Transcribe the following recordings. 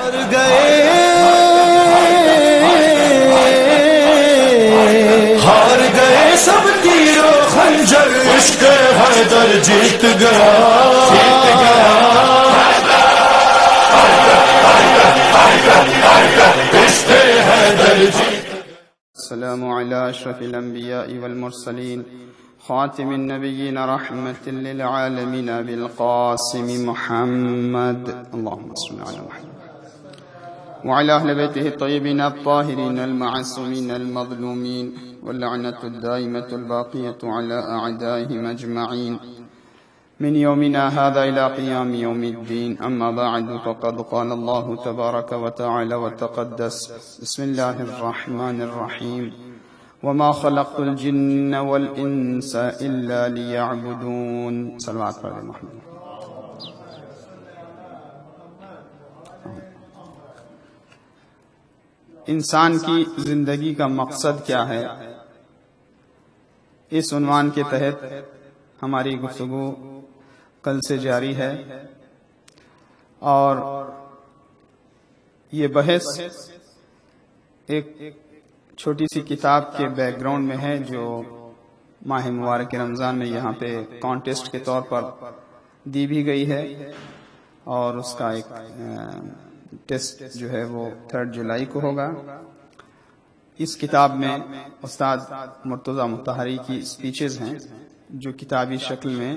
ہار گئے سب تیرو خنجر، عشق حیدر جیت گیا، عشق حیدر جیت۔ السلام علی اشرف الانبیاء والمرسلین خاتم النبیین رحمت للعالمین بالقاسم محمد، اللهم صل علی محمد وعلى أهل بيته الطيبين الطاهرين المعصومين المظلومين، واللعنة الدائمة الباقية على أعدائهم أجمعين من يومنا هذا إلى قيام يوم الدين. أما بعد، فقد قال الله تبارك وتعالى وتقدس: بسم الله الرحمن الرحيم، وما خلقت الجن والإنس إلا ليعبدون. صلوات على محمد. انسان کی زندگی کا مقصد کیا ہے، اس عنوان کے تحت ہماری گفتگو کل سے جاری ہے، اور یہ بحث ایک چھوٹی سی کتاب کے بیک گراؤنڈ میں ہے جو ماہ مبارک رمضان میں یہاں پہ کانٹیسٹ کے طور پر دی بھی گئی ہے، اور اس کا ایک ٹیسٹ جو ہے وہ 3 جولائی کو ہوگا۔ اس کتاب میں استاد مرتضی مطہری کی سپیچز ہیں جو کتابی شکل میں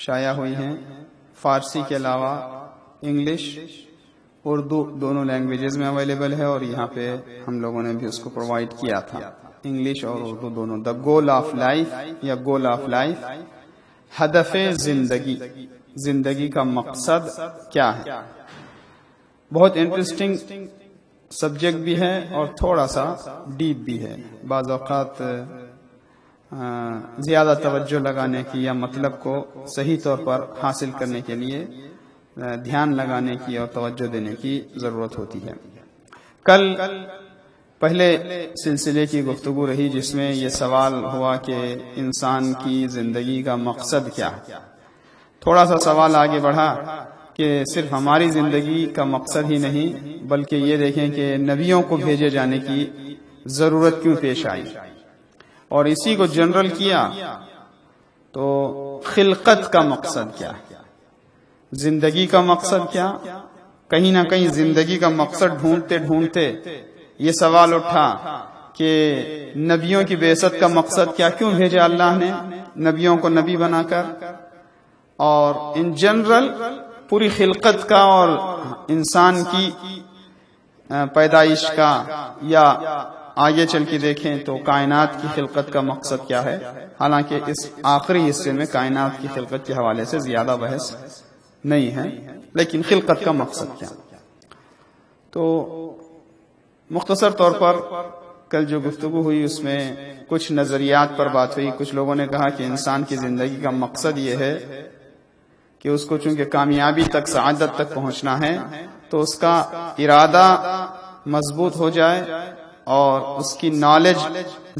شائع ہوئی ہیں، فارسی کے علاوہ انگلش اردو دونوں لینگویجز میں اویلیبل ہے، اور یہاں پہ ہم لوگوں نے بھی اس کو پرووائڈ کیا تھا، انگلش اور اردو دونوں۔ دا گول آف لائف یا گول آف لائف، ہدف زندگی، زندگی کا مقصد کیا ہے۔ بہت انٹرسٹنگ سبجیکٹ بھی ہے اور تھوڑا سا ڈیپ بھی ہے، بعض اوقات زیادہ توجہ لگانے کی یا مطلب کو صحیح طور پر حاصل کرنے کے لیے دھیان لگانے کی اور توجہ دینے کی ضرورت ہوتی ہے۔ کل پہلے سلسلے کی گفتگو رہی جس میں یہ سوال ہوا کہ انسان کی زندگی کا مقصد کیا ہے۔ تھوڑا سا سوال آگے بڑھا کہ صرف ہماری زندگی کا مقصد ہی نہیں بلکہ یہ دیکھیں کہ نبیوں کو بھیجے جانے کی ضرورت کیوں پیش آئی، اور اسی کو جنرل کیا تو خلقت کا مقصد کیا، زندگی کا مقصد کیا۔ کہیں نہ کہیں زندگی کا مقصد ڈھونڈتے ڈھونڈتے یہ سوال اٹھا کہ نبیوں کی بعثت کا مقصد کیا، کیوں بھیجا اللہ نے نبیوں کو نبی بنا کر، اور ان جنرل پوری خلقت کا اور انسان کی پیدائش کا، یا آگے چل کے دیکھیں تو کائنات کی خلقت کا مقصد کیا ہے۔ حالانکہ اس آخری حصے میں کائنات کی خلقت کے حوالے سے زیادہ بحث نہیں ہے، لیکن خلقت کا مقصد کیا۔ تو مختصر طور پر کل جو گفتگو ہوئی اس میں کچھ نظریات پر بات ہوئی۔ کچھ لوگوں نے کہا کہ انسان کی زندگی کا مقصد یہ ہے کہ اس کو چونکہ کامیابی تک، سعادت تک پہنچنا ہے تو اس کا ارادہ مضبوط ہو جائے اور اس کی نالج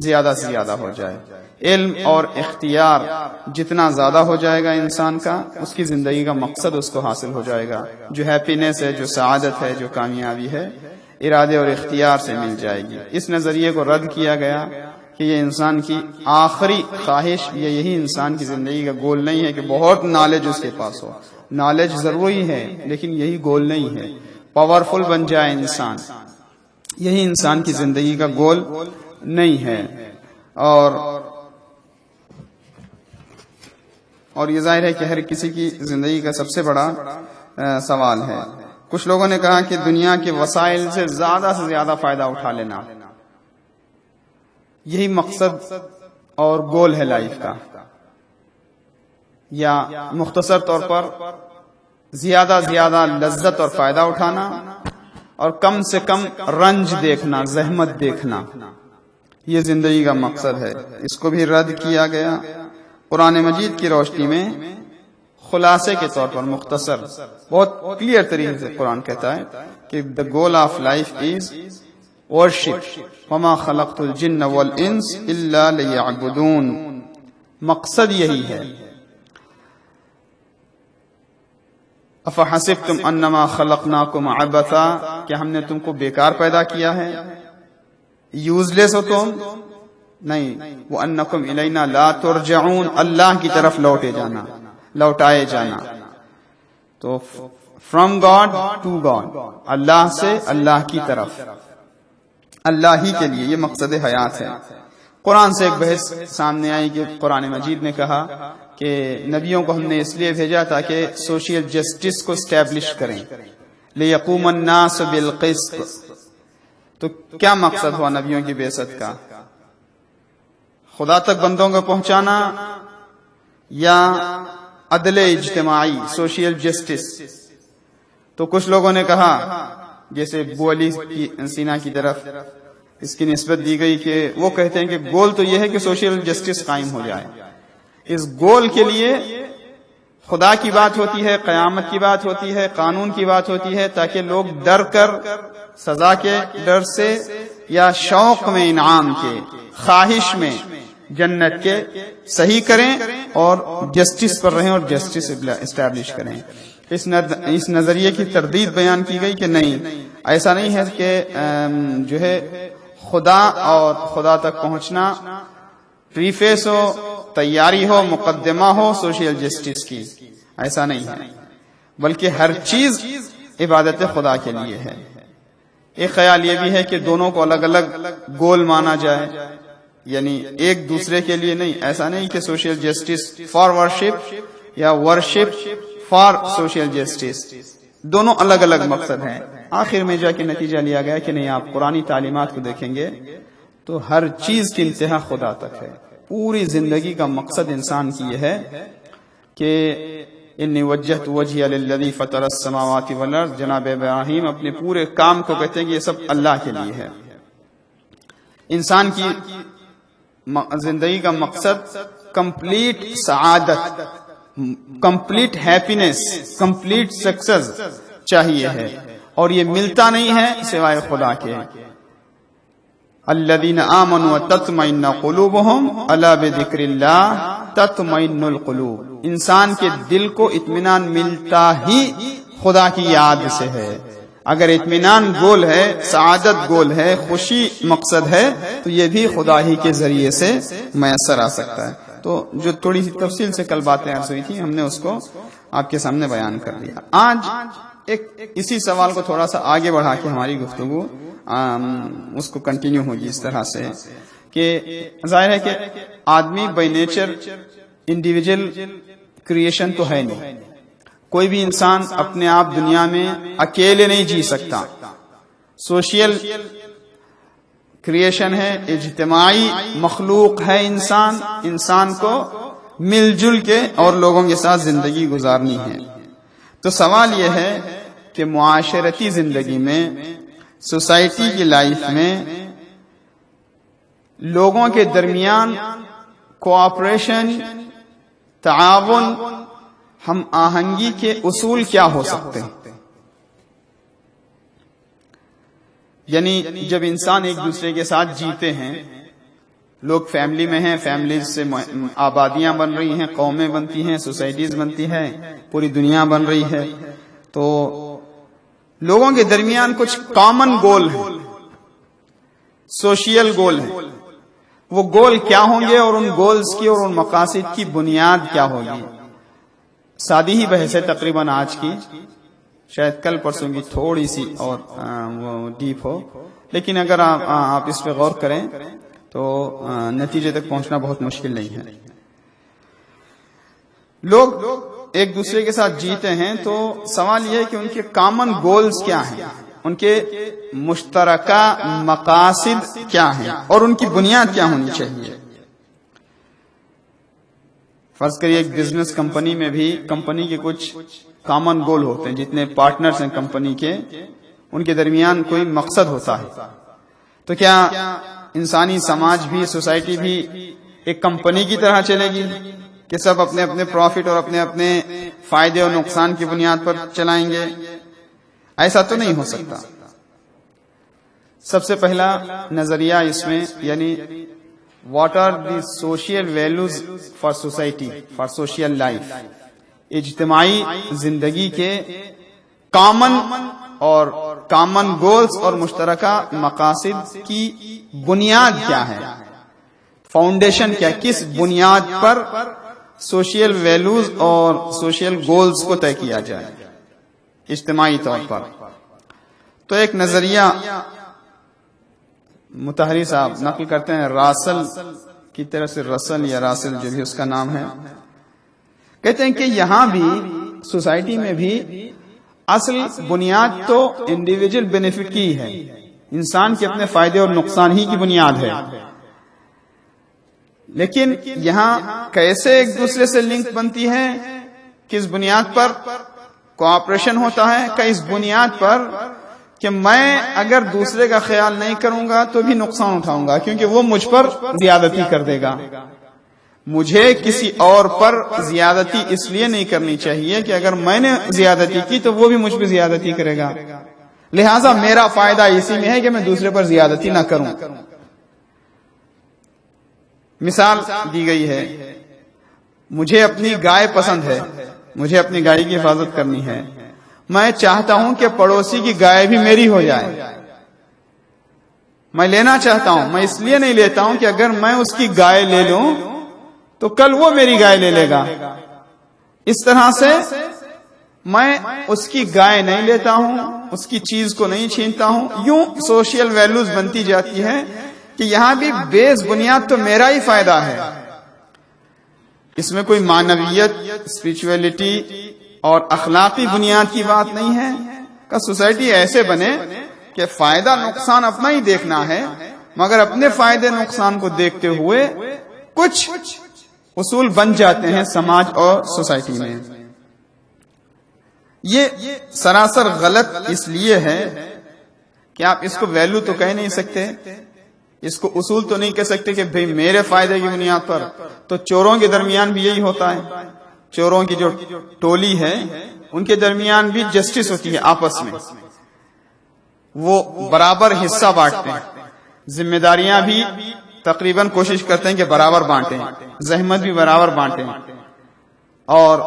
زیادہ سے زیادہ ہو جائے۔ علم اور اختیار جتنا زیادہ ہو جائے گا انسان کا، اس کی زندگی کا مقصد اس کو حاصل ہو جائے گا۔ جو ہیپینس ہے، جو سعادت ہے، جو کامیابی ہے، ارادے اور اختیار سے مل جائے گی۔ اس نظریے کو رد کیا گیا کہ یہ انسان کی آخری خواہش، یہ یہی انسان کی زندگی کا گول نہیں ہے کہ بہت نالج اس کے پاس ہو۔ نالج ضروری ہے لیکن یہی گول نہیں ہے۔ پاورفل بن جائے انسان، یہی انسان کی زندگی کا گول نہیں ہے۔ اور یہ ظاہر ہے کہ ہر کسی کی زندگی کا سب سے بڑا سوال ہے۔ کچھ لوگوں نے کہا کہ دنیا کے وسائل سے زیادہ فائدہ اٹھا لینا، یہی مقصد اور گول ہے لائف کا، یا مختصر طور پر زیادہ لذت اور فائدہ اٹھانا اور کم سے کم رنج دیکھنا، زحمت دیکھنا، یہ زندگی کا مقصد ہے۔ اس کو بھی رد کیا گیا۔ قرآن مجید کی روشنی میں خلاصے کے طور پر مختصر بہت کلیئر طریقے سے قرآن کہتا ہے کہ the goal of life is worship وما خلقت الجن والانس الا ليعبدون، مقصد یہی ہے۔ افحسبتم انما خلقناکم عبثا، کہ ہم نے تم کو بیکار پیدا کیا ہے، یوز لیس ہو تم؟ نہیں. وانکم الینا لا ترجعون، اللہ کی طرف لوٹائے جانا. تو فرام گاڈ ٹو گاڈ، اللہ سے اللہ کی طرف، اللہ ہی کے لیے، یہ مقصد حیات ہے. قرآن سے ایک بحث سامنے آئی کہ قرآن مجید نے کہا کہ نبیوں کو ہم نے اس لیے بھیجا تاکہ سوشل جسٹس کو اسٹیبلش کریں، لیقوم الناس بالقسط. تو کیا مقصد ہوا نبیوں کی بعثت کا؟ خدا تک بندوں کو پہنچانا یا عدل اجتماعی، سوشل جسٹس؟ تو کچھ لوگوں نے کہا، جیسے ابو علی سینا کی طرف اس کی نسبت دی گئی، کہ وہ کہتے ہیں کہ گول تو یہ ہے کہ سوشل جسٹس قائم ہو جائے. اس گول کے لیے خدا کی بات ہوتی ہے، قیامت کی بات ہوتی ہے، قانون کی بات ہوتی ہے، تاکہ لوگ ڈر کر، سزا کے ڈر سے یا شوق میں انعام کے، خواہش میں جنت کے، صحیح کریں اور جسٹس پر رہیں اور جسٹس اسٹیبلش کریں. اس نظریے کی تردید بیان کی گئی کہ نہیں، ایسا نہیں ہے کہ جو ہے خدا اور خدا تک پہنچنا پریفیس ہو، تیاری ہو، مقدمہ ہو سوشل جسٹس کی، ایسا نہیں ہے، بلکہ ہر چیز عبادت خدا کے لیے ہے. ایک خیال یہ بھی ہے کہ دونوں کو الگ الگ گول مانا جائے، یعنی ایک دوسرے کے لیے نہیں. ایسا نہیں کہ سوشل جسٹس فار ورشپ یا ورشپ فار سوشل جسٹس، دونوں الگ الگ مقصد ہیں. آخر میں جا کے نتیجہ لیا گیا کہ نہیں، آپ قرآنی تعلیمات کو دیکھیں گے تو ہر چیز کی انتہا خدا تک ہے. پوری زندگی کا مقصد انسان کی یہ ہے کہ انی وجہت وجہی للذی فطر السماوات والارض. جناب ابراہیم اپنے پورے کام کو کہتے ہیں کہ یہ سب اللہ کے لیے ہے. انسان کی زندگی کا مقصد کمپلیٹ سعادت، کمپلیٹ ہیپینس، کمپلیٹ سکسیس چاہیے ہے، اور یہ ملتا نہیں ہے سوائے خدا کے. الذین آمنوا وتطمئن قلوبهم الا بذکر اللہ تطمئن القلوب. انسان کے دل کو اطمینان ملتا ہی خدا کی یاد سے ہے. اگر اطمینان گول ہے، سعادت گول ہے، خوشی مقصد ہے، تو یہ بھی خدا ہی کے ذریعے سے میسر آ سکتا ہے. تو جو تھوڑی سی تفصیل سے کل باتیں عرض ہوئی تھی، ہم نے اس کو آپ کے سامنے بیان کر دیا. آج ایک اسی سوال کو تھوڑا سا آگے بڑھا کے ہماری گفتگو اس کو کنٹینیو ہوگی اس طرح سے کہ ظاہر ہے کہ آدمی بائی نیچر انڈیویجل کریشن تو ہے نہیں. کوئی بھی انسان اپنے آپ دنیا میں اکیلے نہیں جی سکتا. سوشل کریشن ہے، اجتماعی مخلوق ہے. انسان کو مل جل کے اور لوگوں کے ساتھ زندگی گزارنی ہے. تو سوال یہ ہے کہ معاشرتی زندگی میں، سوسائٹی کی لائف میں لوگوں کے درمیان کوآپریشن، تعاون، ہم آہنگی کے اصول کیا ہو سکتے ہیں؟ یعنی جب انسان ایک دوسرے کے ساتھ جیتے ہیں، لوگ فیملی میں ہیں، فیملیز سے آبادیاں بن رہی ہیں، قومیں بنتی ہیں، سوسائٹیز بنتی ہیں، پوری دنیا بن رہی ہے، تو لوگوں کے درمیان کچھ کامن گول ہیں، سوشل گول ہیں. وہ گول کیا ہوں گے اور ان گولز کی اور ان مقاصد کی بنیاد کیا ہوگی؟ سادی ہی بحث ہے تقریباً آج کی، شاید کل پرسوں کی تھوڑی سی اور ڈیپ ہو، لیکن اگر آپ اس پہ غور کریں تو نتیجے تک پہنچنا بہت مشکل نہیں ہے. لوگ ایک دوسرے کے ساتھ جیتے ہیں تو سوال یہ ہے کہ ان کے کامن گولز کیا ہیں، ان کے مشترکہ مقاصد کیا ہیں اور ان کی بنیاد کیا ہونی چاہیے. فرض کریے ایک بزنس کمپنی میں بھی کمپنی کے کچھ کامن گول ہوتے ہیں. جتنے پارٹنرز ہیں کمپنی کے، ان کے درمیان کوئی مقصد ہوتا ہے. تو کیا انسانی سماج بھی، سوسائٹی بھی ایک کمپنی کی طرح چلے گی کہ سب اپنے اپنے پروفٹ اور اپنے اپنے فائدے اور نقصان کی بنیاد پر چلائیں گے؟ ایسا تو نہیں ہو سکتا. سب سے پہلا نظریہ اس میں، یعنی what are the social values for society, for social life. اجتماعی زندگی کے کامن گولز اور مشترکہ مقاصد کی بنیاد کیا ہے، فاؤنڈیشن کیا، کس بنیاد پر سوشل ویلیوز اور سوشل گولز کو طے کیا جائے اجتماعی طور پر۔ تو ایک نظریہ مطہری صاحب نقل کرتے ہیں راسل کی طرف سے، رسل یا راسل جو بھی اس کا نام ہے، کہتے ہیں کہ یہاں بھی سوسائٹی میں بھی اصل بنیاد تو انڈیویجول بینیفٹ کی ہے، انسان کے اپنے فائدے اور نقصان ہی کی بنیاد ہے، لیکن یہاں کیسے ایک دوسرے سے لنک بنتی ہے، کس بنیاد پر کوآپریشن ہوتا ہے، کس بنیاد پر کہ میں اگر دوسرے کا خیال نہیں کروں گا تو بھی نقصان اٹھاؤں گا، کیونکہ وہ مجھ پر زیادتی کر دے گا۔ مجھے کسی اور پر زیادتی اس لیے نہیں کرنی چاہیے کہ اگر میں نے زیادتی کی تو وہ بھی مجھ پہ زیادتی کرے گا، لہٰذا میرا فائدہ اسی میں ہے کہ میں دوسرے پر زیادتی نہ کروں۔ مثال دی گئی ہے، مجھے اپنی گائے پسند ہے، مجھے اپنی گائے کی حفاظت کرنی ہے، میں چاہتا ہوں کہ پڑوسی کی گائے بھی میری ہو جائے، میں لینا چاہتا ہوں، میں اس لیے نہیں لیتا ہوں کہ اگر میں اس کی گائے لے لوں تو کل وہ میری گائے لے لے گا، اس طرح سے میں اس کی گائے نہیں لیتا ہوں، اس کی چیز کو نہیں چھینتا ہوں۔ یوں سوشل ویلیوز بنتی جاتی ہے کہ یہاں بھی بیس بنیاد تو میرا ہی فائدہ ہے، اس میں کوئی معنویت، اسپرچویلٹی اور اخلاقی بنیاد کی بات نہیں ہے کہ سوسائٹی ایسے بنے کہ فائدہ نقصان اپنا ہی دیکھنا ہے، مگر اپنے فائدے نقصان کو دیکھتے ہوئے کچھ اصول بن جاتے ہیں سماج اور سوسائٹی میں۔ یہ سراسر غلط اس لیے ہے کہ آپ اس کو ویلیو تو کہہ نہیں سکتے، اس کو اصول تو نہیں کہہ سکتے کہ بھئی میرے فائدے کی بنیاد پر۔ تو چوروں کے درمیان بھی یہی ہوتا ہے، چوروں کی جو ٹولی ہے ان کے درمیان بھی جسٹس ہوتی ہے، آپس میں وہ برابر حصہ بانٹتے ہیں، ذمہ داریاں بھی تقریباً کوشش کرتے ہیں کہ برابر بانٹیں، زحمت بھی برابر بانٹیں، اور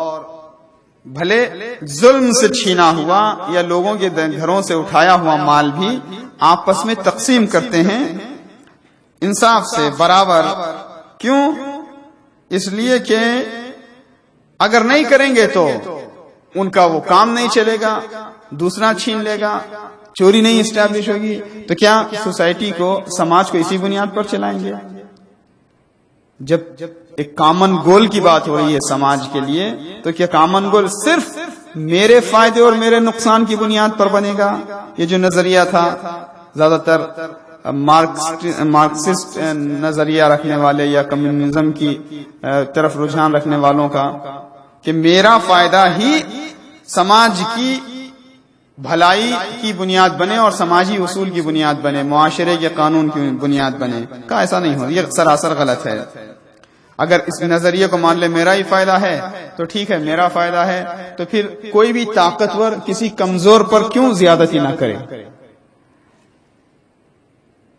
بھلے ظلم سے چھینا ہوا یا لوگوں کے گھروں سے اٹھایا ہوا مال بھی آپس میں تقسیم کرتے ہیں انصاف سے برابر۔ کیوں؟ اس لیے کہ اگر نہیں کریں گے تو ان کا وہ کام نہیں چلے گا، دوسرا چھین لے گا، چوری نہیں اسٹیبلش ہوگی، تو کیا سوسائٹی کو، سماج کو اسی بنیاد پر چلائیں گے؟ جب ایک کامن گول کی بات ہو رہی ہے سماج کے لیے، تو کیا کامن گول صرف میرے فائدے اور میرے نقصان کی بنیاد پر بنے گا؟ یہ جو نظریہ تھا زیادہ تر مارکسسٹ نظریہ رکھنے والے یا کمیونزم کی طرف رجحان رکھنے والوں کا، کہ میرا فائدہ ہی سماج کی بھلائی کی بنیاد بنے اور سماجی اصول کی بنیاد بنے، معاشرے کے قانون کی بنیاد بنے، کا ایسا نہیں ہو، یہ سراسر غلط ہے۔ اگر اس نظریے کو مان لے میرا ہی فائدہ ہے تو ٹھیک ہے، میرا فائدہ ہے، تو پھر کوئی بھی طاقتور کسی کمزور پر کیوں زیادتی نہ کرے؟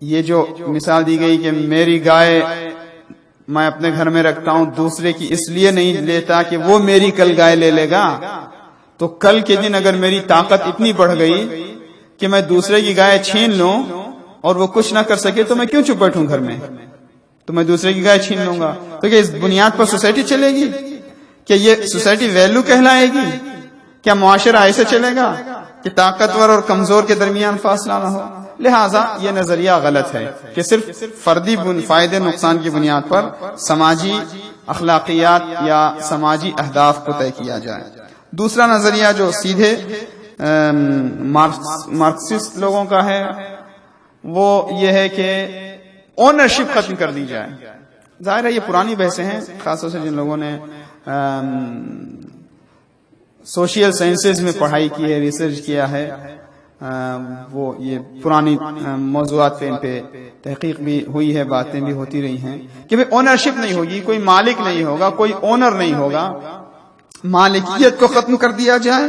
یہ جو مثال دی گئی کہ میری گائے میں اپنے گھر میں رکھتا ہوں، دوسرے کی اس لیے نہیں لیتا کہ وہ میری کل گائے لے لے گا، تو کل کے دن اگر میری طاقت اتنی بڑھ گئی کہ میں دوسرے کی گائے چھین لوں اور وہ کچھ نہ کر سکے تو میں کیوں چپ بیٹھوں گھر میں؟ تو میں دوسرے کی گائے چھین لوں گا۔ تو کیا اس بنیاد پر سوسائٹی چلے گی؟ کیا یہ سوسائٹی ویلیو کہلائے گی؟ کیا معاشرہ ایسے چلے گا کہ طاقتور اور کمزور کے درمیان فاصلہ نہ ہو؟ لہٰذا یہ نظریہ غلط ہے کہ صرف فردی فائدے نقصان کی بنیاد پر سماجی اخلاقیات یا سماجی اہداف کو طے کیا جائے۔ دوسرا نظریہ جو سیدھے مارکسسٹ لوگوں کا ہے، وہ یہ ہے کہ اونرشپ ختم کر دی جائے۔ ظاہر ہے یہ پرانی بحثیں ہیں، خاص طور سے جن لوگوں نے سوشل سائنسز میں پڑھائی کی ہے، ریسرچ کیا ہے، وہ یہ پرانی موضوعات پہ ان پہ تحقیق بھی ہوئی ہے، باتیں بھی ہوتی رہی ہیں کہ بھئی اونرشپ نہیں ہوگی، کوئی مالک نہیں ہوگا، کوئی اونر نہیں ہوگا، مالکیت کو ختم کر دیا جائے۔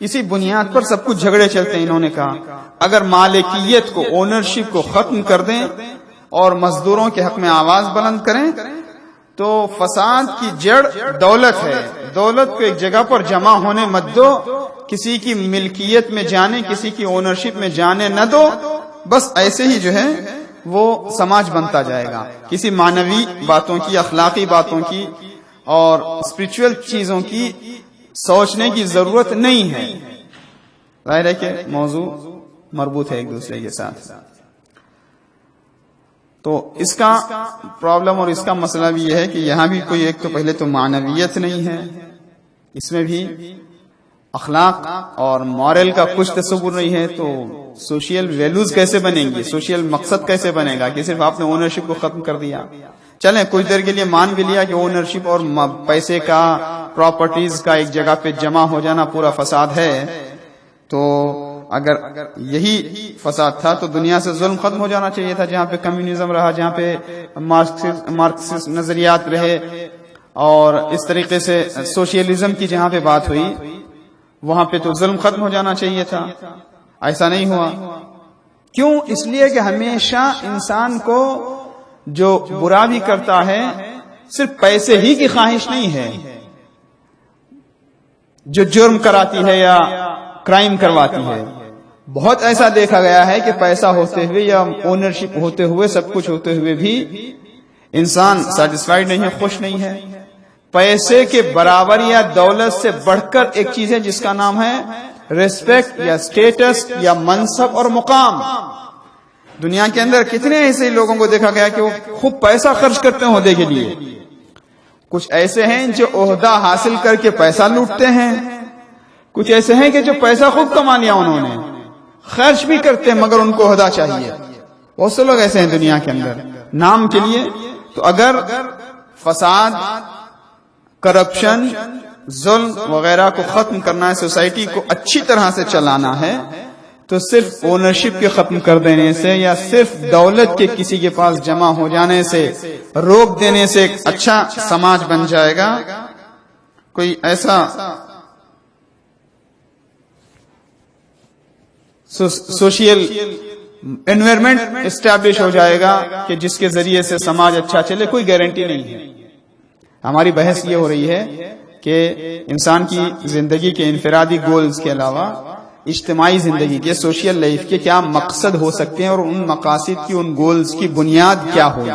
اسی بنیاد پر سب کچھ جھگڑے چلتے ہیں۔ انہوں نے کہا اگر مالکیت کو، اونرشپ کو ختم کر دیں اور مزدوروں کے حق میں آواز بلند کریں تو فساد کی جڑ دولت ہے. دولت کو ایک جگہ پر جمع ہونے مت دو, کسی کی ملکیت میں جانے, کسی کی اونرشپ میں جانے نہ دو. بس ایسے ہی جو ہے وہ سماج بنتا جائے گا. کسی معنوی باتوں کی, اخلاقی باتوں کی اور اسپرچول چیزوں کی سوچنے کی ضرورت نہیں ہے. ظاہر ہے کہ موضوع مربوط ہے ایک دوسرے کے ساتھ. تو اس کا پرابلم اور اس کا مسئلہ بھی یہ ہے کہ یہاں بھی کوئی ایک تو پہلے تو معنویت نہیں ہے, اس میں بھی اخلاق اور مورل کا کچھ تصور نہیں ہے. تو سوشل ویلیوز کیسے بنیں گی, سوشل مقصد کیسے بنے گا کہ صرف آپ نے اونرشپ کو ختم کر دیا. چلیں کچھ دیر کے لیے مان بھی لیا کہ اونرشپ اور پیسے کا, پراپرٹیز کا ایک جگہ پہ جمع ہو جانا پورا فساد ہے. تو اگر یہی فساد تھا تو دنیا سے ظلم ختم ہو جانا چاہیے تھا. جہاں پہ کمیونزم رہا, جہاں پہ مارکسسٹ نظریات رہے اور اس طریقے سے سوشیلزم کی جہاں پہ بات ہوئی, وہاں پہ تو ظلم ختم ہو جانا چاہیے تھا. ایسا نہیں ہوا. کیوں؟ اس لیے کہ ہمیشہ انسان کو جو برا بھی کرتا ہے صرف پیسے ہی کی خواہش نہیں ہے. جو جرم کراتی ہے یا کرائم کرواتی ہے, بہت ایسا دیکھا گیا ہے کہ پیسہ ہوتے ہوئے یا اونرشپ ہوتے ہوئے, سب کچھ ہوتے ہوئے بھی انسان سیٹسفائیڈ نہیں ہے, خوش نہیں ہے. پیسے کے برابر یا دولت سے بڑھ کر ایک چیز ہے جس کا نام ہے ریسپیکٹ یا اسٹیٹس یا منصب اور مقام. دنیا کے اندر کتنے ایسے لوگوں کو دیکھا گیا کہ وہ خوب پیسہ خرچ کرتے ہیں عہدے کے لیے. کچھ ایسے ہیں جو عہدہ حاصل کر کے پیسہ لوٹتے ہیں, کچھ ایسے ہیں کہ جو پیسہ خوب کما لیا انہوں نے, خرچ بھی کرتے ہیں مگر ان کو عہدہ چاہیے. بہت سے لوگ ایسے ہیں دنیا کے اندر نام کے لیے. تو اگر فساد, کرپشن, ظلم وغیرہ کو ختم کرنا ہے, سوسائٹی کو اچھی طرح سے چلانا ہے, تو صرف اونرشپ کے ختم کر دینے سے یا صرف دولت کے کسی کے پاس جمع ہو جانے سے روک دینے سے ایک اچھا سماج بن جائے گا. کوئی ایسا سوشل انوائرمنٹ اسٹیبلش ہو جائے گا کہ جس کے ذریعے سے سماج اچھا چلے, کوئی گارنٹی نہیں ہے. ہماری بحث یہ ہو رہی ہے کہ انسان کی زندگی کے انفرادی گولز کے علاوہ اجتماعی زندگی کے, سوشل لائف کے کیا مقصد ہو سکتے ہیں اور ان مقاصد کی, ان گولز کی بنیاد کیا ہوگی.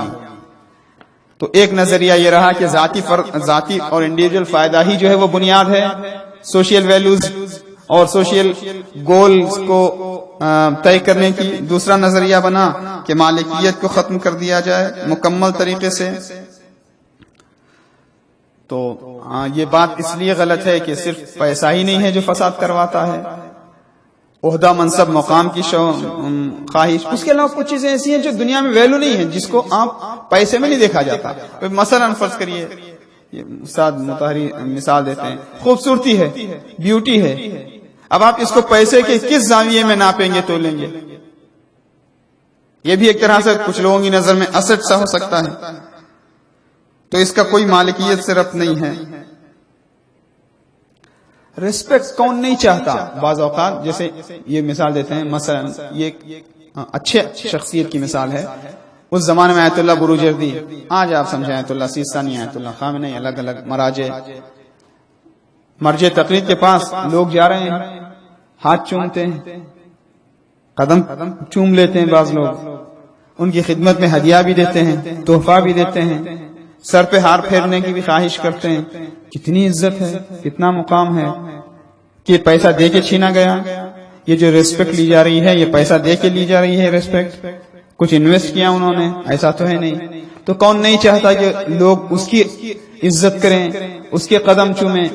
تو ایک نظریہ یہ رہا کہ ذاتی اور انڈیویجول فائدہ ہی جو ہے وہ بنیاد ہے سوشل ویلیوز اور سوشل گولز کو طے کرنے کی. دوسرا نظریہ بنا کہ مالکیت کو ختم کر دیا جائے مکمل طریقے سے. تو یہ بات اس لیے غلط ہے کہ صرف پیسہ ہی نہیں ہے جو فساد کرواتا ہے, عہدہ, منصب, مقام کی خواہش. اس کے علاوہ کچھ چیزیں ایسی ہیں جو دنیا میں ویلو نہیں ہے, جس کو آپ پیسے میں نہیں دیکھا جاتا. مثلا فرض کریے, استاد مطہری مثال دیتے ہیں, خوبصورتی ہے, بیوٹی ہے. اب آپ اس کو پیسے کے کس زاویے میں ناپیں گے, تولیں گے؟ یہ بھی ایک طرح سے کچھ لوگوں کی نظر میں اسٹ سا ہو سکتا ہے. تو اس کا کوئی مالکیت سے ربط نہیں ہے. ریسپیکٹ کون نہیں چاہتا؟ بعض اوقات جیسے یہ مثال دیتے ہیں, مثلا یہ اچھے شخصیت کی مثال ہے. اس زمانے میں آیت اللہ بروجردی, آج آپ سمجھیں آیت اللہ سیستانی, آیت اللہ خامنئی, الگ الگ مرجع تقلید کے پاس لوگ جا رہے ہیں, ہاتھ چومتے ہیں, قدم چوم لیتے ہیں. بعض لوگ ان کی خدمت میں ہدیہ بھی دیتے ہیں, تحفہ بھی دیتے ہیں, سر پہ ہار پھیرنے کی بھی خواہش کرتے ہیں. کتنی عزت ہے, کتنا مقام ہے کہ پیسہ دے کے چھینا گیا. یہ جو ریسپیکٹ لی جا رہی ہے یہ پیسہ دے کے لی جا رہی ہے ریسپیکٹ, کچھ انویسٹ کیا انہوں نے, ایسا تو ہے نہیں. تو کون نہیں چاہتا کہ لوگ اس کی عزت کریں, اس کے قدم چومیں؟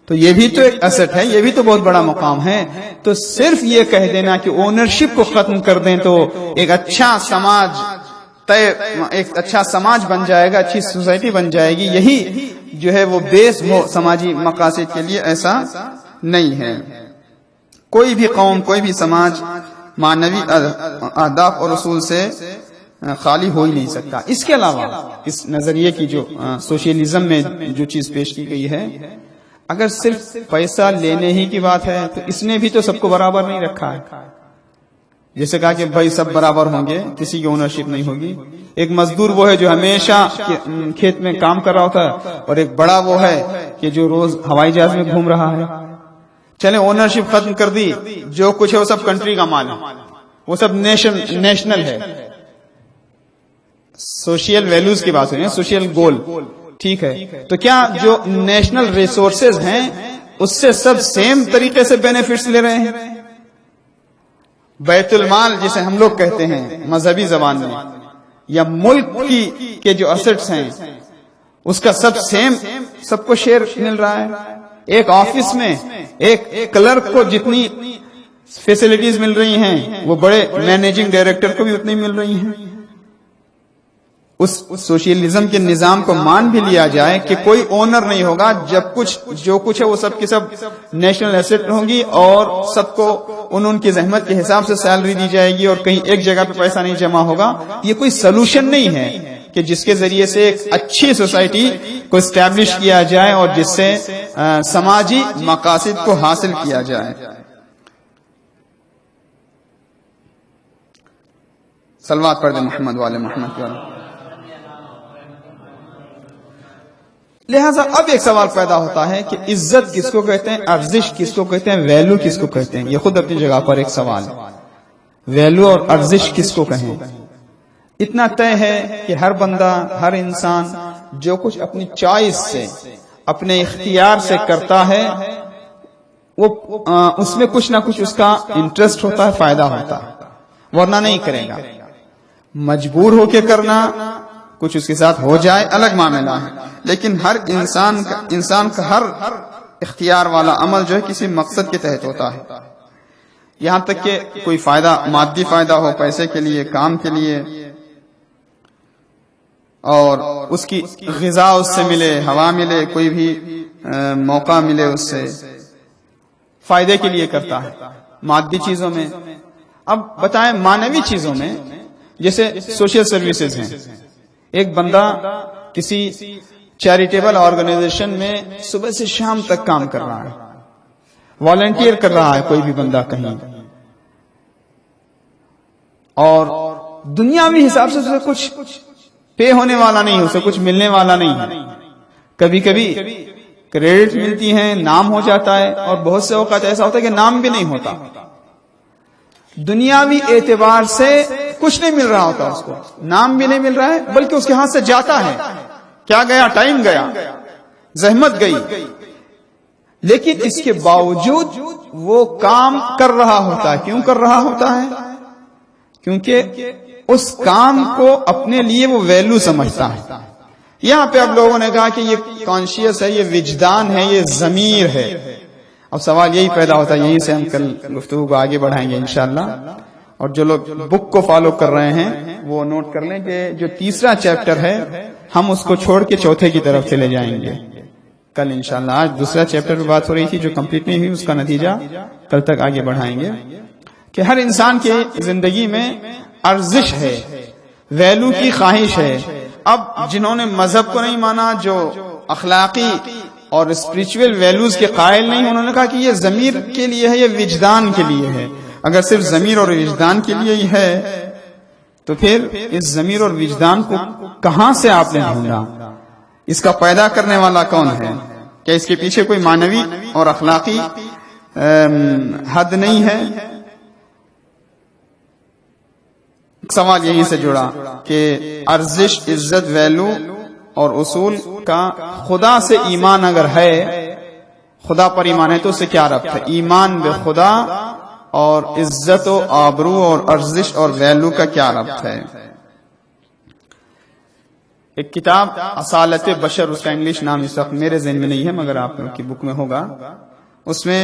تو یہ بھی تو ایک ایسٹ ہے, یہ بھی تو بہت بڑا مقام ہے. تو صرف یہ کہہ دینا کہ اونرشپ کو ختم کر دیں تو ایک اچھا سماج بن جائے گا, اچھی سوسائٹی بن جائے گی, یہی جو ہے وہ بیس ہو سماجی مقاصد کے لیے, ایسا نہیں ہے. کوئی بھی قوم, کوئی بھی سماج معنوی اہداف اور اصول سے خالی ہو ہی نہیں سکتا. اس کے علاوہ اس نظریے کی جو سوشلزم میں جو چیز پیش کی گئی ہے, اگر صرف پیسہ لینے ہی کی بات ہے تو اس نے بھی تو سب کو برابر نہیں رکھا ہے. جیسے کہا کہ بھائی سب برابر ہوں گے, کسی کی اونرشپ نہیں ہوگی. ایک مزدور وہ ہے جو ہمیشہ کھیت میں کام کر رہا ہوتا ہے, اور ایک بڑا وہ ہے کہ جو روز ہوائی جہاز میں گھوم رہا ہے. چلیں اونرشپ ختم کر دی, جو کچھ ہے وہ سب کنٹری کا مال ہے, وہ سب نیشنل ہے. سوشل ویلیوز کی بات ہے, سوشل گول, ٹھیک ہے. تو کیا جو نیشنل ریسورسز ہیں اس سے سب سیم طریقے سے بینیفٹس لے رہے ہیں؟ بیت المال جسے ہم لوگ کہتے ہیں مذہبی زبان میں, یا ملک کے جو اسٹس ہیں اس کا سب سیم سب کو شیئر مل رہا ہے. ایک آفس میں ایک کلرک کو جتنی فیسلٹیز مل رہی ہیں وہ بڑے مینیجنگ ڈائریکٹر کو بھی اتنی مل رہی ہیں. اس سوشلزم کے نظام کو مان بھی لیا جائے کہ کوئی اونر نہیں ہوگا, جب جو کچھ ہے وہ سب کی سب نیشنل ایسٹ ہوں گی, اور سب کو ان کی زحمت کے حساب سے سیلری دی جائے گی, اور کہیں ایک جگہ پہ پیسہ نہیں جمع ہوگا. یہ کوئی سلوشن نہیں ہے کہ جس کے ذریعے سے ایک اچھی سوسائٹی کو اسٹیبلش کیا جائے اور جس سے سماجی مقاصد کو حاصل کیا جائے. صلوات پڑھ دیں محمد والے محمد کے. لہذا اب ایک سوال پیدا ہوتا ہے کہ عزت کس کو کہتے ہیں, ارزش کس کو کہتے ہیں, ویلو کس کو کہتے ہیں؟ یہ خود اپنی جگہ پر ایک سوال ہے. ویلو اور ارزش کس کو کہیں؟ اتنا طے ہے کہ ہر بندہ, ہر انسان جو کچھ اپنی چوائس سے, اپنے اختیار سے کرتا ہے وہ اس میں کچھ نہ کچھ اس کا انٹرسٹ ہوتا ہے, فائدہ ہوتا ہے, ورنہ نہیں کرے گا. مجبور ہو کے کرنا, کچھ اس کے ساتھ ہو جائے الگ معاملہ ہے, لیکن ہر انسان کا ہر اختیار والا عمل جو ہے کسی مقصد کے تحت ہوتا ہے. یہاں تک کہ کوئی فائدہ, مادی فائدہ ہو, پیسے کے لیے, کام کے لیے, اور اس کی غذا اس سے ملے, ہوا ملے, کوئی بھی موقع ملے, اس سے فائدے کے لیے کرتا ہے مادی چیزوں میں. اب بتائیں مانوی چیزوں میں, جیسے سوشل سروسز ہیں. ایک بندہ کسی چیریٹیبل آرگنائزیشن میں صبح سے شام تک کام کر رہا ہے, والنٹیئر کر رہا ہے کوئی بھی بندہ کہیں, اور دنیاوی حساب سے اسے کچھ پے ہونے والا نہیں, اسے کچھ ملنے والا نہیں ہے. کبھی کبھی کریڈٹ ملتی ہیں, نام ہو جاتا ہے, اور بہت سے اوقات ایسا ہوتا ہے کہ نام بھی نہیں ہوتا. دنیاوی اعتبار سے کچھ نہیں مل رہا ہوتا اس کو, نام بھی نہیں مل رہا ہے, بلکہ اس کے ہاتھ سے جاتا ہے. کیا گیا؟ ٹائم گیا, زحمت گئی, لیکن اس کے باوجود وہ کام کر رہا ہوتا ہے. کیوں کر رہا ہوتا ہے؟ کیونکہ اس کام کو اپنے لیے وہ ویلیو سمجھتا ہے. یہاں پہ اب لوگوں نے کہا کہ یہ کانشیس ہے, یہ وجدان ہے, یہ ضمیر ہے. اب سوال یہی پیدا ہوتا ہے, یہیں سے ہم کل گفتگو کو آگے بڑھائیں گے انشاءاللہ. اور جو لوگ بک کو فالو کر رہے ہیں وہ نوٹ کر لیں کہ جو تیسرا چیپٹر ہے ہم اس کو چھوڑ کے چوتھے کی طرف چلے جائیں گے کل انشاءاللہ. آج دوسرا چیپٹر پہ بات ہو رہی تھی جو کمپلیٹ نہیں ہوئی, اس کا نتیجہ کل تک آگے بڑھائیں گے. کہ ہر انسان کی زندگی میں ارزش ہے, ویلو کی خواہش ہے. اب جنہوں نے مذہب کو نہیں مانا, جو اخلاقی اور اسپریچول ویلیوز کے قائل نہیں, انہوں نے کہا کہ یہ ضمیر کے لیے ہے, یہ وجدان کے لیے ہے. اگر صرف ضمیر اور وجدان کے لیے ہی ہے تو پھر اس ضمیر اور وجدان کو کہاں سے آپ نے ڈھونڈا؟ اس کا پیدا کرنے والا کون ہے؟ کیا اس کے پیچھے کوئی معنوی اور اخلاقی حد نہیں ہے؟ سوال یہیں سے جڑا کہ ارزش, عزت, ویلو اور اصول کا خدا سے ایمان اگر ہے, خدا پر ایمان ہے تو اس سے کیا ربط ہے؟ ایمان بے خدا اور عزت و آبرو اور ارزش اور ویلو کا کیا ربط ہے؟ ایک کتاب اصالت بشر, اس کا انگلش نام اس وقت میرے ذہن میں نہیں ہے مگر آپ کی بک میں ہوگا. اس میں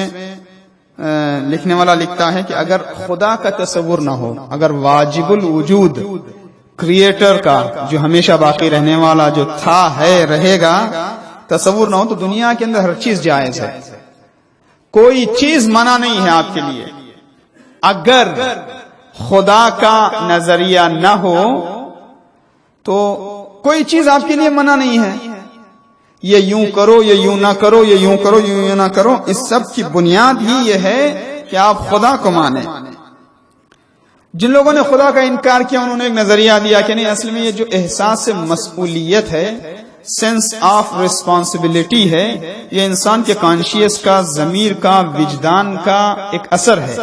لکھنے والا لکھتا ہے کہ اگر خدا کا تصور نہ ہو, اگر واجب الوجود کریٹر کا جو ہمیشہ باقی رہنے والا جو تھا ہے رہے گا تصور نہ ہو تو دنیا کے اندر ہر چیز جائز ہے, کوئی چیز منع نہیں ہے آپ کے لیے. اگر خدا کا نظریہ نہ ہو تو کوئی چیز آپ کے لیے منع نہیں ہے. یہ یوں کرو, یہ یوں نہ کرو, یہ یوں کرو, یوں نہ کرو. اس سب کی بنیاد ہی یہ ہے کہ آپ خدا کو مانیں. جن لوگوں نے خدا کا انکار کیا انہوں نے ایک نظریہ دیا کہ نہیں، اصل میں یہ جو احساس مسئولیت ہے، سینس آف ریسپانسبلٹی ہے، یہ انسان کے کانشیس کا، ضمیر کا، وجدان کا ایک اثر ہے،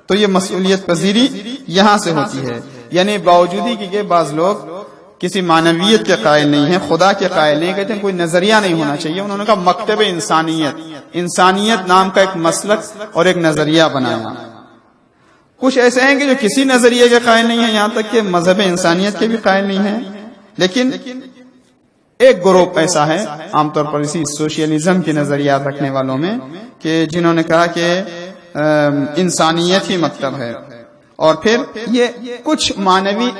تو یہ مسئولیت پذیری یہاں سے ہوتی ہے. یعنی باوجود ہی کہ بعض لوگ کسی معنویت کے قائل نہیں ہیں، خدا کے قائل نہیں، کہتے ہیں کوئی نظریہ نہیں ہونا چاہیے. انہوں نے کہا مکتب انسانیت نام کا ایک مسلک اور ایک نظریہ بنایا. کچھ ایسے ہیں کہ جو کسی نظریے کے قائل نہیں ہیں، یہاں تک کہ مذہب انسانیت کے بھی قائل نہیں ہیں. لیکن ایک گروپ ایسا ہے عام طور پر اسی سوشیلزم کے نظریات رکھنے والوں میں کہ جنہوں نے کہا کہ انسانیت ہی مکتب ہے، اور پھر یہ کچھ معنوی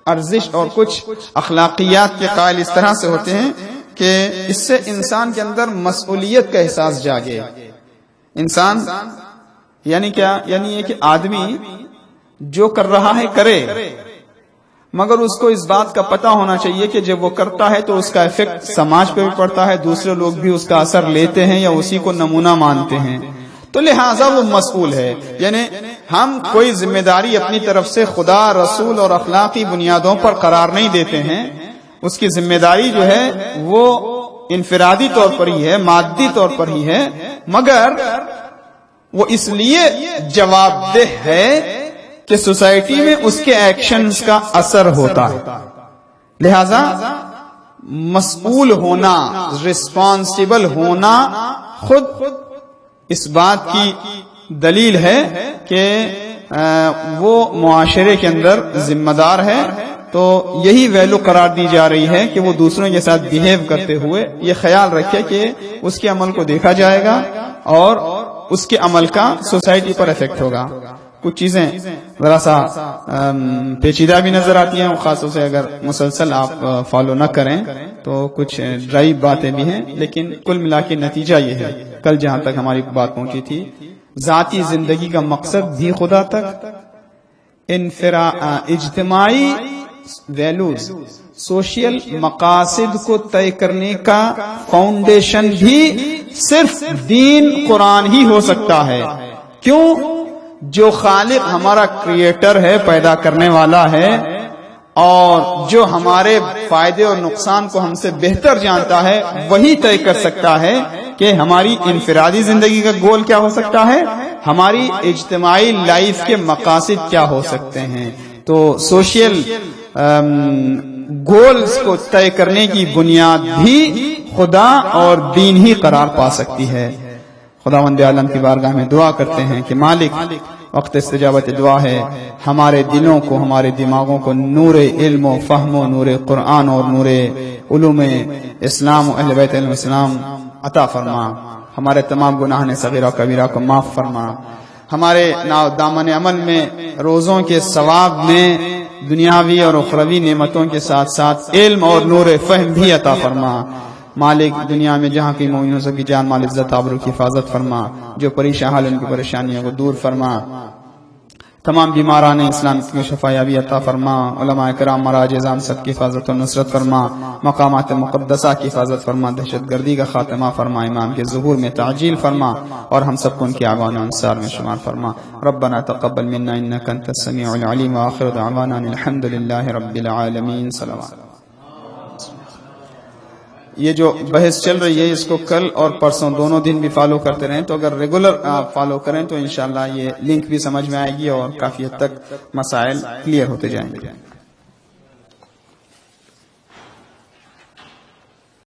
ارزش اور کچھ اخلاقیات کے قائل اس طرح سے ہوتے ہیں کہ اس سے انسان کے اندر مسئولیت کا احساس جاگے. انسان یعنی کیا؟ یعنی یہ کہ آدمی جو کر رہا ہے کرے، مگر اس کو اس بات کا پتہ ہونا چاہیے کہ جب وہ کرتا ہے تو اس کا ایفیکٹ سماج پہ بھی پڑتا ہے، دوسرے لوگ بھی اس کا اثر لیتے ہیں یا اسی کو نمونہ مانتے ہیں، تو لہٰذا وہ مسئول ہے. یعنی ہم کوئی ذمہ داری اپنی طرف سے خدا، رسول اور اخلاقی بنیادوں پر قرار نہیں دیتے ہیں. اس کی ذمہ داری جو ہے وہ انفرادی طور پر ہی ہے، مادی طور پر ہی ہے، مگر وہ اس لیے جواب دہ ہے کہ سوسائٹی میں اس کے ایکشنز کا اثر ہوتا ہے. لہذا مسئول ہونا، ریسپانسیبل ہونا خود اس بات کی دلیل ہے کہ وہ معاشرے کے اندر ذمہ دار ہے. تو یہی ویلو قرار دی جا رہی ہے کہ وہ دوسروں کے ساتھ بیہیو کرتے ہوئے یہ خیال رکھے کہ اس کے عمل کو دیکھا جائے گا اور اس کے عمل کا سوسائٹی پر افیکٹ ہوگا. کچھ چیزیں ذرا سا پیچیدہ بھی نظر آتی ہیں، خاص طور سے اگر مسلسل آپ فالو نہ کریں تو کچھ ڈرائیو باتیں بھی ہیں، لیکن کل ملا کے نتیجہ یہ ہے. کل جہاں تک ہماری بات پہنچی تھی، ذاتی زندگی کا مقصد بھی خدا تک، اجتماعی ویلوز، سوشل مقاصد کو طے کرنے کا فاؤنڈیشن بھی صرف دین قرآن ہی ہو سکتا ہے. کیوں؟ جو خالق ہمارا کریٹر ہے، پیدا کرنے والا ہے، اور جو ہمارے فائدے اور نقصان کو ہم سے بہتر جانتا ہے، وہی طے کر سکتا ہے کہ ہماری انفرادی زندگی کا گول کیا ہو سکتا ہے، ہماری اجتماعی لائف کے مقاصد کیا ہو سکتے ہیں. تو سوشل گولز کو طے کرنے کی بنیاد بھی خدا اور دین ہی قرار پا سکتی ہے. خداوند عالم کی بارگاہ میں دعا کرتے ہیں کہ مالک، وقت استجابت دعا ہے، ہمارے دلوں کو، ہمارے دماغوں کو نور علم و فہم و نور قرآن اور نور علوم اسلام و اہل بیت علیہ السلام عطا فرما. ہمارے تمام گناہ صغیرہ و کبیرہ کو معاف فرما. ہمارے دامن عمل میں، روزوں کے ثواب میں دنیاوی اور اخروی نعمتوں کے ساتھ ساتھ علم اور نور فہم بھی عطا فرما. مالک، دنیا میں جہاں کی مومنوں سب کی جان مال عزت آبرو کی حفاظت فرما. جو پریشان حال ان کی پریشانیوں کو دور فرما. تمام بیماران اسلام کی شفا یابی عطا فرما. علماء کرام، مراج اعظام سب کی حفاظت و نصرت فرما. مقامات مقدسہ کی حفاظت فرما. دہشت گردی کا خاتمہ فرما. امام کے ظہور میں تعجیل فرما اور ہم سب کو ان کے اعوان و انصار میں شمار فرما. ربنا تقبل منا انك انت السميع العليم واخر دعوانا الحمد لله رب العالمين. صلوات. یہ جو بحث چل رہی ہے اس کو کل اور پرسوں دونوں دن بھی فالو کرتے رہیں، تو اگر ریگولر آپ فالو کریں تو انشاءاللہ یہ لنک بھی سمجھ میں آئے گی اور کافی حد تک مسائل کلیئر ہوتے جائیں گے.